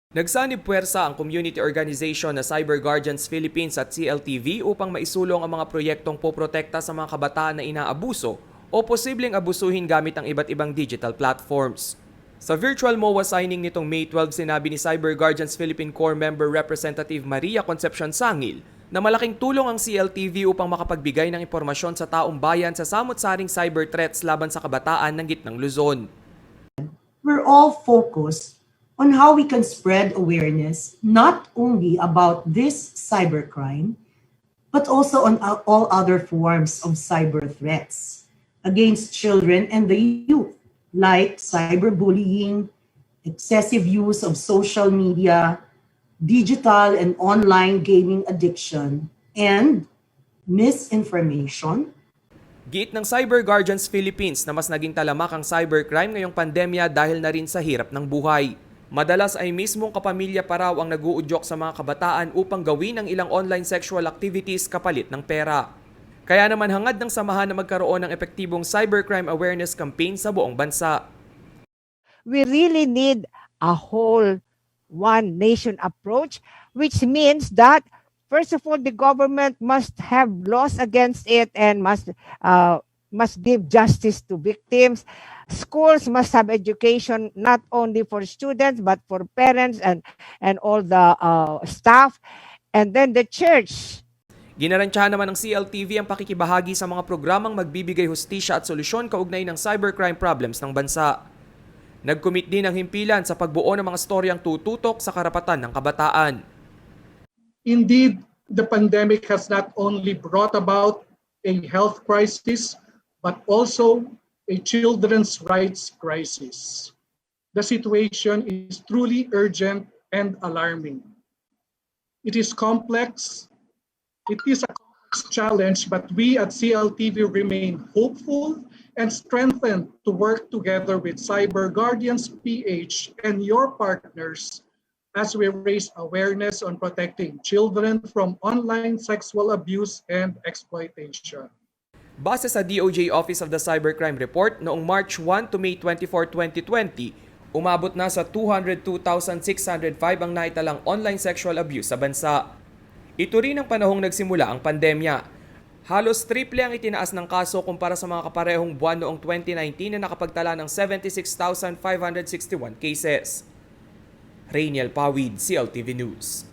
Nagsanib puwersa ang community organization na Cyber Guardians Philippines at CLTV upang maisulong ang mga proyektong poprotekta sa mga kabataan na inaabuso o posibleng abusuhin gamit ang iba't ibang digital platforms. Sa virtual MOA signing nitong May 12, sinabi ni Cyber Guardians Philippine Core Member Representative Maria Concepcion Sangil na malaking tulong ang CLTV upang makapagbigay ng impormasyon sa taong bayan sa samot-saring cyber threats laban sa kabataan ng gitnang Luzon. We're all focused on how we can spread awareness not only about this cybercrime, but also on all other forms of cyber threats against children and the youth, like cyberbullying, excessive use of social media, digital and online gaming addiction, and misinformation. Giit ng Cyber Guardians Philippines na mas naging talamak ang cybercrime ngayong pandemya dahil na rin sa hirap ng buhay. Madalas ay mismong kapamilya pa raw ang nag-uudyok sa mga kabataan upang gawin ang ilang online sexual activities kapalit ng pera. Kaya naman hangad ng samahan na magkaroon ng epektibong cybercrime awareness campaign sa buong bansa. We really need a whole one nation approach, which means that first of all, the government must have laws against it and must give justice to victims. Schools must have education not only for students but for parents and all the staff, and then the church. Ginarantyahan naman ng CLTV ang pakikibahagi sa mga programang magbibigay hustisya at solusyon kaugnay ng cybercrime problems ng bansa. Nag-commit din ang himpilan sa pagbuo ng mga storyang tututok sa karapatan ng kabataan. Indeed, the pandemic has not only brought about a health crisis, but also a children's rights crisis. The situation is truly urgent and alarming. It is complex. It is a complex challenge, but we at CLTV remain hopeful and strengthened to work together with Cyber Guardians PH and your partners as we raise awareness on protecting children from online sexual abuse and exploitation. Base sa DOJ Office of the Cybercrime Report, noong March 1 to May 24, 2020, umabot na sa 202,605 ang naitalang online sexual abuse sa bansa. Ito rin ang panahong nagsimula ang pandemya. Halos triple ang itinaas ng kaso kumpara sa mga kaparehong buwan noong 2019 na nakapagtala ng 76,561 cases. Rainiel Pawid, CLTV News.